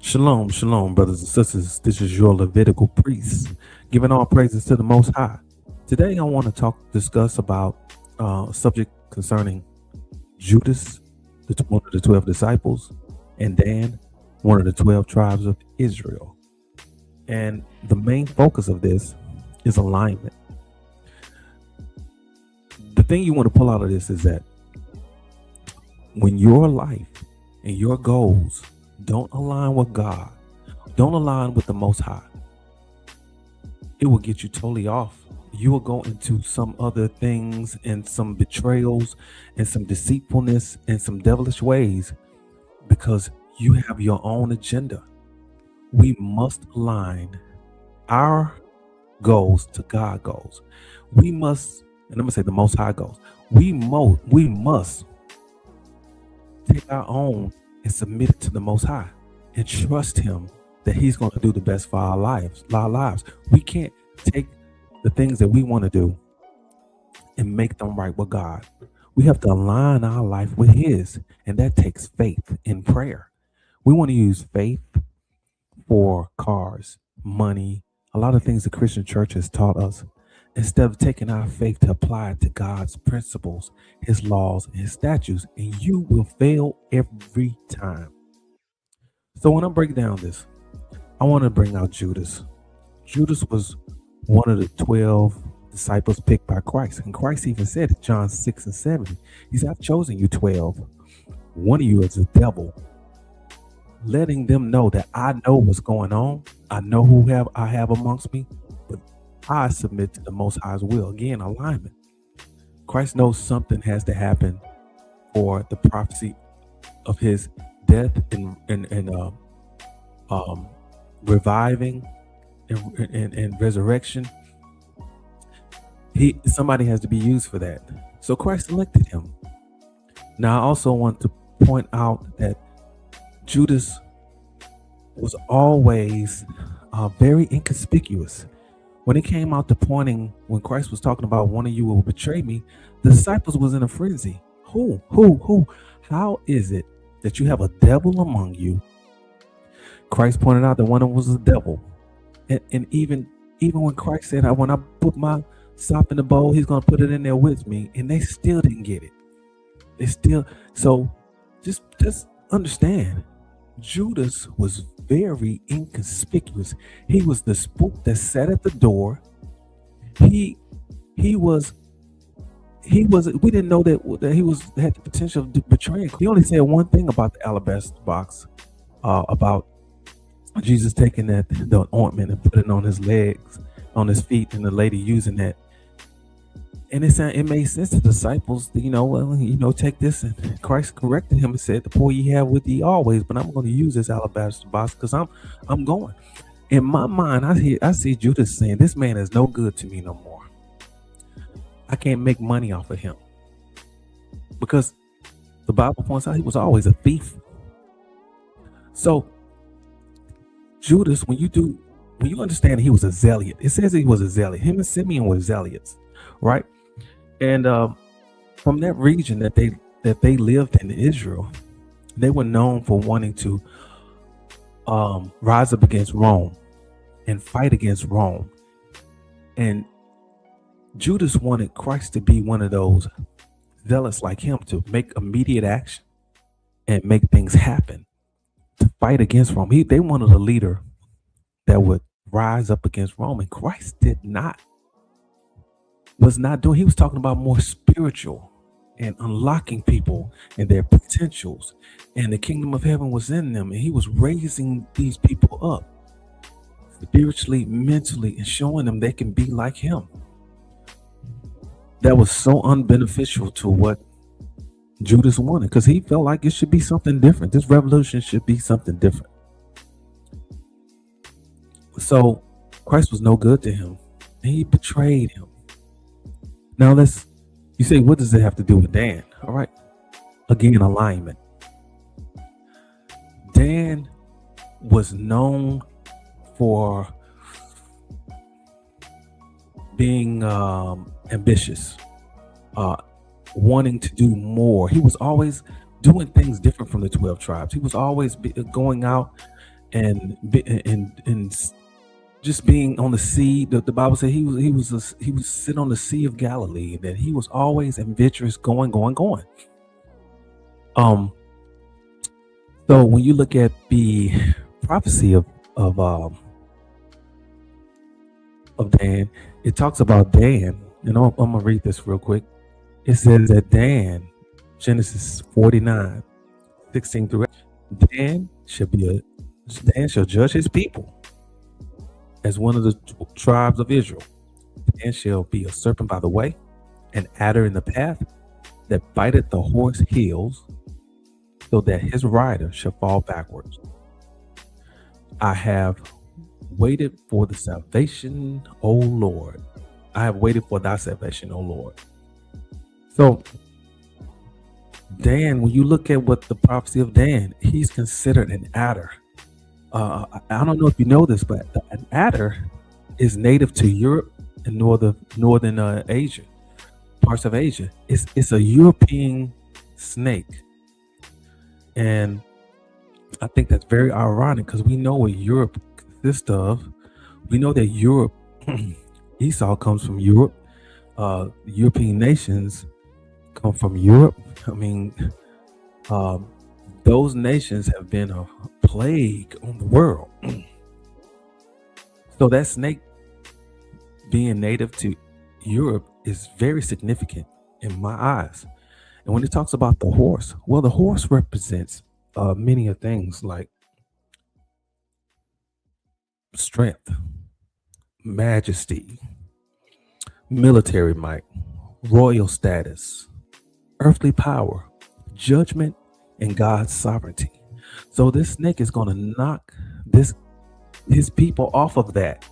Shalom, shalom, brothers and sisters. This is your Levitical priest, giving all praises to the Most High. Today, I want to discuss about a subject concerning Judas, one of the 12 disciples, and Dan, one of the 12 tribes of Israel. And the main focus of this is alignment. The thing you want to pull out of this is that when your life and your goals don't align with God, don't align with the Most High, it will get you totally off. You will go into some other things and some betrayals and some deceitfulness and some devilish ways because you have your own agenda. We must align our goals to God goals. We must, and I'm going to say the Most High goals. We must take our own and submit it to the Most High and trust Him that He's going to do the best for our lives. We can't take the things that we want to do and make them right with God. We have to align our life with His, and that takes faith in prayer. We want to use faith for cars, money, a lot of things the Christian church has taught us, instead of taking our faith to apply it to God's principles, His laws, and His statutes, and you will fail every time. So when I break down this, I want to bring out Judas. Judas was one of the 12 disciples picked by Christ, and Christ even said in John 6:7, He said, I've chosen you 12. One of you is a devil, letting them know that I know what's going on. I know who I have amongst me, but I submit to the Most High's will. Again, alignment. Christ knows something has to happen for the prophecy of His death and reviving and resurrection. Somebody has to be used for that. So Christ elected him. Now, I also want to point out that Judas was always very inconspicuous. When it came out to pointing, when Christ was talking about one of you will betray me, the disciples was in a frenzy. Who? How is it that you have a devil among you? Christ pointed out that one of them was a devil. And even when Christ said, when I put my sop in the bowl, He's going to put it in there with me. And they still didn't get it. So just understand, Judas was very inconspicuous. He was the spook that sat at the door. We didn't know that he had the potential of betraying. He only said one thing about the alabaster box, about Jesus taking the ointment and putting it on his legs, on his feet, and the lady using that. And it made sense to the disciples, take this. And Christ corrected him and said, the poor ye have with ye always, but I'm going to use this alabaster box because I'm going. In my mind, I see Judas saying, this man is no good to me no more. I can't make money off of him. Because the Bible points out he was always a thief. So Judas, when you understand he was a zealot, it says he was a zealot. Him and Simeon were zealots, right? And from that region that they lived in Israel, they were known for wanting to rise up against Rome and fight against Rome. And Judas wanted Christ to be one of those zealots like him, to make immediate action and make things happen, to fight against Rome. They wanted a leader that would rise up against Rome, and Christ was not doing. He was talking about more spiritual and unlocking people and their potentials, and the kingdom of heaven was in them, and He was raising these people up spiritually, mentally, and showing them they can be like Him. That was so unbeneficial to what Judas wanted, because he felt like it should be something different. This revolution should be something different. So Christ was no good to him, and he betrayed him. Now you say, what does it have to do with Dan? All right. Again, alignment. Dan was known for being ambitious, wanting to do more. He was always doing things different from the 12 tribes. He was always going out and just being on the sea. The Bible said he was sitting on the Sea of Galilee. That he was always adventurous, going. Um, so when you look at the prophecy of um of Dan, it talks about Dan. And I'm gonna read this real quick. It says that Dan, Genesis 49:16 through 8, Dan shall judge his people as one of the tribes of Israel. Dan shall be a serpent by the way, an adder in the path, that biteth the horse heels, so that his rider shall fall backwards. I have waited for the salvation, O Lord. I have waited for thy salvation, O Lord. So Dan, when you look at what the prophecy of Dan, he's considered an adder. I don't know if you know this, but an adder is native to Europe and northern Asia, parts of Asia. It's a European snake, and I think that's very ironic because we know what Europe consists of. We know that Europe, Esau comes from Europe. European nations come from Europe. I mean, those nations have been a plague on the world. So that snake being native to Europe is very significant in my eyes. And when it talks about the horse, well, the horse represents many of things like strength, majesty, military might, royal status, earthly power, judgment, and God's sovereignty. So this snake is going to knock his people off of that.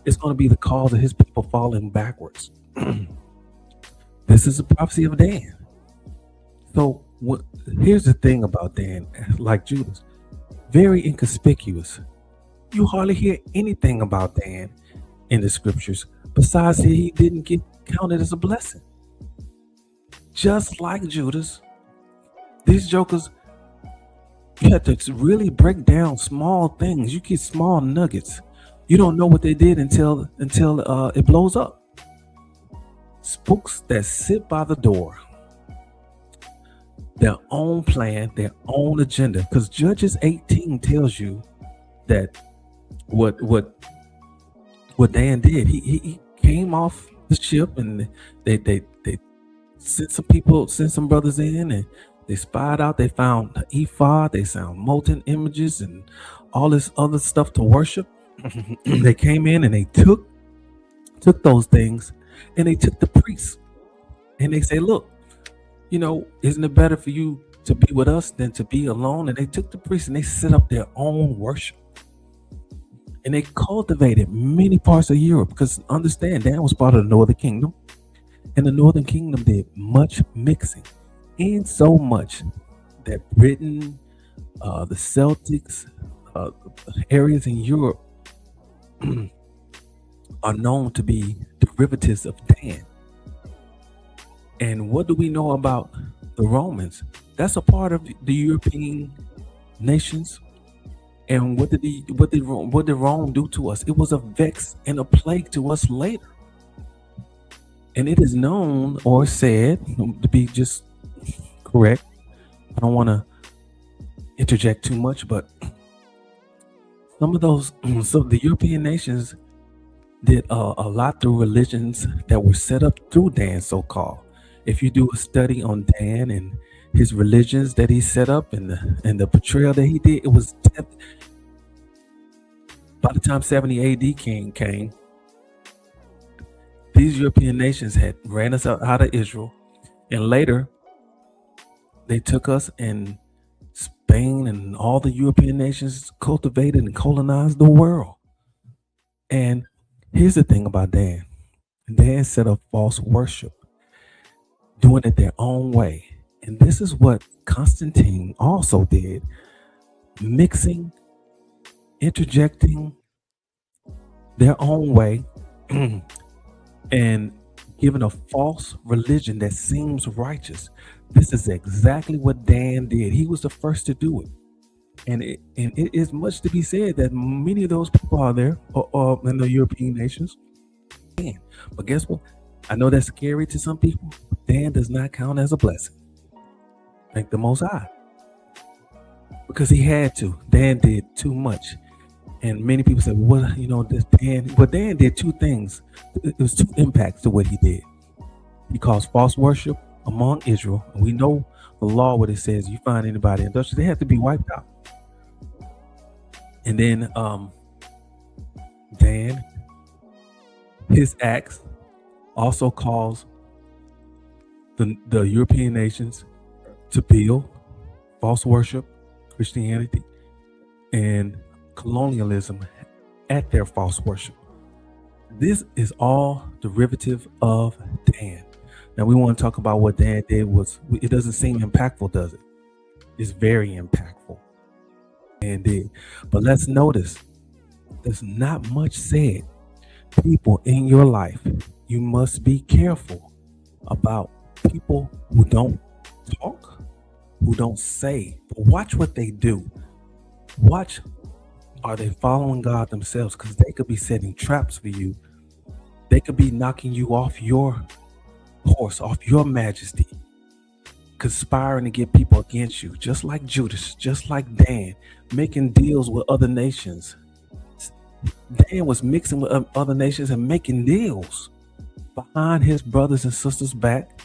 It's going to be the cause of his people falling backwards. This is a prophecy of Dan. So here's the thing about Dan, like Judas, very inconspicuous. You hardly hear anything about Dan in the scriptures besides he didn't get counted as a blessing. Just like Judas, these jokers, you have to really break down small things. You get small nuggets. You don't know what they did until it blows up. Spooks that sit by the door, their own plan, their own agenda. Because Judges 18 tells you that what Dan did. He came off the ship, and they sent some brothers in, and they spied out. They found the ephod. They found molten images and all this other stuff to worship. They came in and they took those things, and they took the priests, and they say, look, isn't it better for you to be with us than to be alone? And they took the priests and they set up their own worship, and they cultivated many parts of Europe, because understand, Dan was part of the Northern Kingdom, and the Northern Kingdom did much mixing, and so much that Britain, the Celtics, areas in Europe are known to be derivatives of Dan. And what do we know about the Romans? That's a part of the European nations. And what did Rome do to us? It was a vex and a plague to us later. And it is known or said, to be just correct, I don't want to interject too much, but some of the European nations did a lot through religions that were set up through Dan, so-called. If you do a study on Dan and his religions that he set up, and the portrayal that he did, it was by the time 70 AD came, these European nations had ran us out of Israel, and later they took us, and Spain and all the European nations cultivated and colonized the world. And here's the thing about Dan. Dan set up false worship, doing it their own way. And this is what Constantine also did, mixing, interjecting their own way and giving a false religion that seems righteous. This is exactly what Dan did. He was the first to do it. And it is much to be said that many of those people are there or in the European nations. But guess what? I know that's scary to some people. But Dan does not count as a blessing. Thank the Most High. Because he had to. Dan did too much. And many people say, well, this Dan. Well, Dan did two things. It was two impacts to what he did. He caused false worship among Israel. And we know the law, what it says, you find anybody in Dutch, they have to be wiped out. And then Dan, his acts also caused the European nations to build false worship, Christianity, and colonialism at their false worship. This is all derivative of Dan. Now we want to talk about what Dan did. It doesn't seem impactful, does it? It's very impactful. Dan did. But let's notice there's not much said. People in your life, you must be careful about people who don't talk, who don't say, but watch what they do. Watch, are they following God themselves? Because they could be setting traps for you. They could be knocking you off your horse, off your majesty, conspiring to get people against you, just like Judas, just like Dan, making deals with other nations. Dan was mixing with other nations and making deals behind his brothers and sisters' back,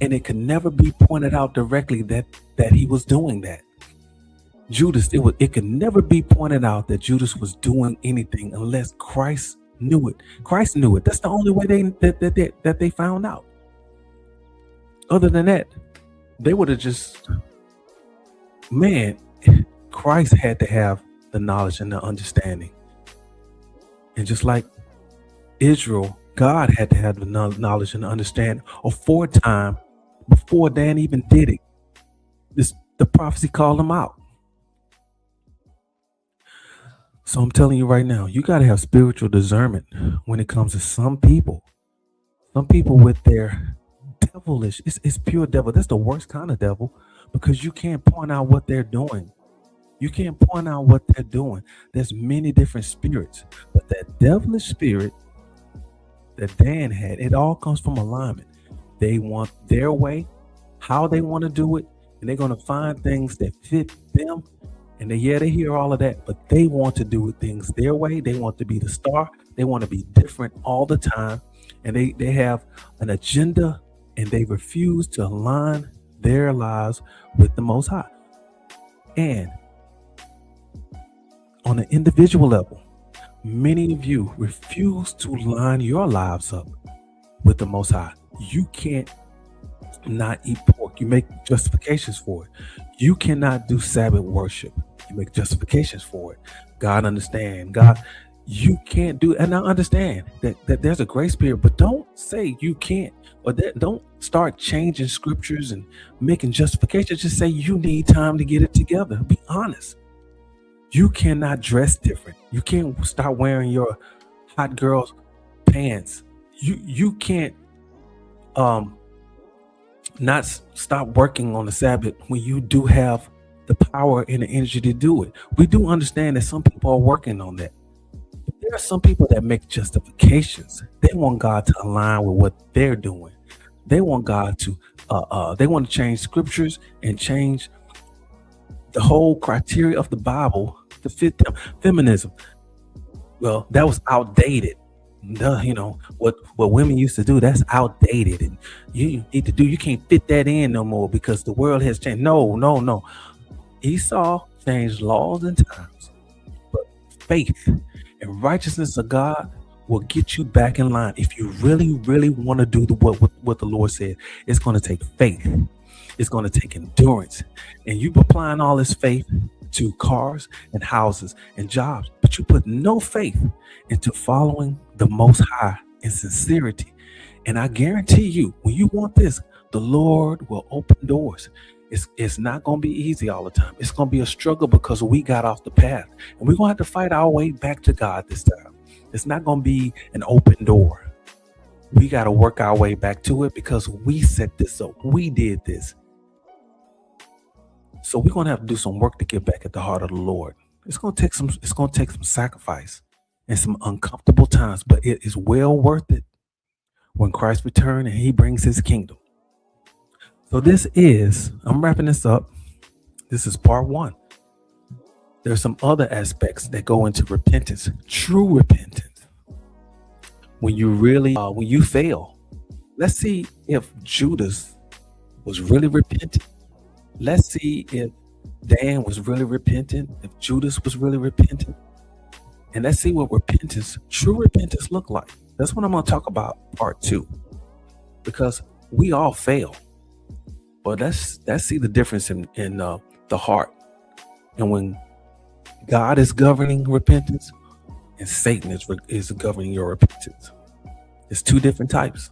and it could never be pointed out directly that he was doing that. Judas, it could never be pointed out that Judas was doing anything unless Christ knew it. Christ knew it. That's the only way that they found out. Other than that, they would have just, Christ had to have the knowledge and the understanding. And just like Israel, God had to have the knowledge and understanding aforetime before Dan even did it. The prophecy called him out. So I'm telling you right now, you got to have spiritual discernment when it comes to some people. Some people with their devilish, it's pure devil. That's the worst kind of devil, because you can't point out what they're doing. You can't point out what they're doing. There's many different spirits, but that devilish spirit that Dan had, it all comes from alignment. They want their way, how they want to do it, and they're going to find things that fit them. And they hear all of that, but they want to do things their way. They want to be the star. They want to be different all the time. And they have an agenda, and they refuse to align their lives with the Most High. And on an individual level, many of you refuse to line your lives up with the Most High. You can't not eat pork. You make justifications for it. You cannot do Sabbath worship. You make justifications for it. God understand. You can't do it. And I understand that there's a grace period, but don't say you can't, or don't start changing scriptures and making justifications. Just say you need time to get it together. Be honest. You cannot dress different. You can't start wearing your hot girl's pants. You can't not stop working on the Sabbath when you do have the power and the energy to do it. We do understand that some people are working on that. But there are some people that make justifications. They want God to align with what they're doing. They want God to they want to change scriptures and change the whole criteria of the Bible to fit them. Feminism, well, that was outdated. What women used to do, that's outdated, and you can't fit that in no more because the world has changed. No. Esau changed laws and times, but faith and righteousness of God will get you back in line. If you really want to do what the Lord said, it's going to take faith. It's going to take endurance, and you applying all this faith to cars and houses and jobs, but you put no faith into following the Most High in sincerity. And I guarantee you, when you want this, the Lord will open doors. It's not going to be easy all the time. It's going to be a struggle because we got off the path, and we're going to have to fight our way back to God this time. It's not going to be an open door. We got to work our way back to it because we set this up. We did this. So we're gonna have to do some work to get back at the heart of the Lord. It's gonna take some sacrifice and some uncomfortable times, but it is well worth it when Christ returns and he brings his kingdom. So I'm wrapping this up. This is part one. There's some other aspects that go into repentance, true repentance. When you fail, let's see if Judas was really repentant. Let's see if Dan was really repentant, if Judas was really repentant. And let's see what true repentance look like. That's what I'm going to talk about part two, because we all fail. But let's see the difference in the heart. And when God is governing repentance and Satan is governing your repentance. It's two different types.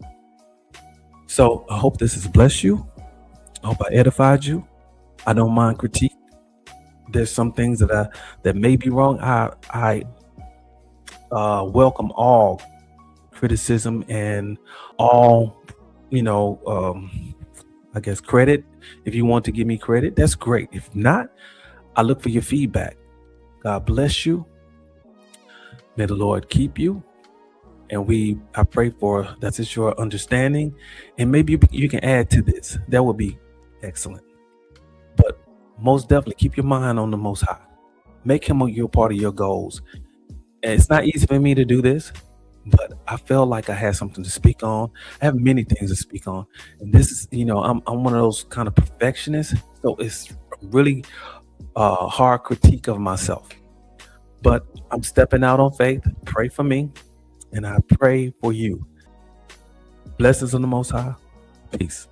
So I hope this has blessed you. I hope I edified you. I don't mind critique. There's some things that may be wrong. I welcome all criticism and all, I guess credit. If you want to give me credit, that's great. If not, I look for your feedback. God bless you. May the Lord keep you. And I pray for that's just your understanding. And maybe you can add to this. That would be excellent. But most definitely keep your mind on the Most High. Make him your part of your goals. And it's not easy for me to do this, but I felt like I had something to speak on. I have many things to speak on. And this is, I'm one of those kind of perfectionists. So it's really hard critique of myself. But I'm stepping out on faith. Pray for me. And I pray for you. Blessings on the Most High. Peace.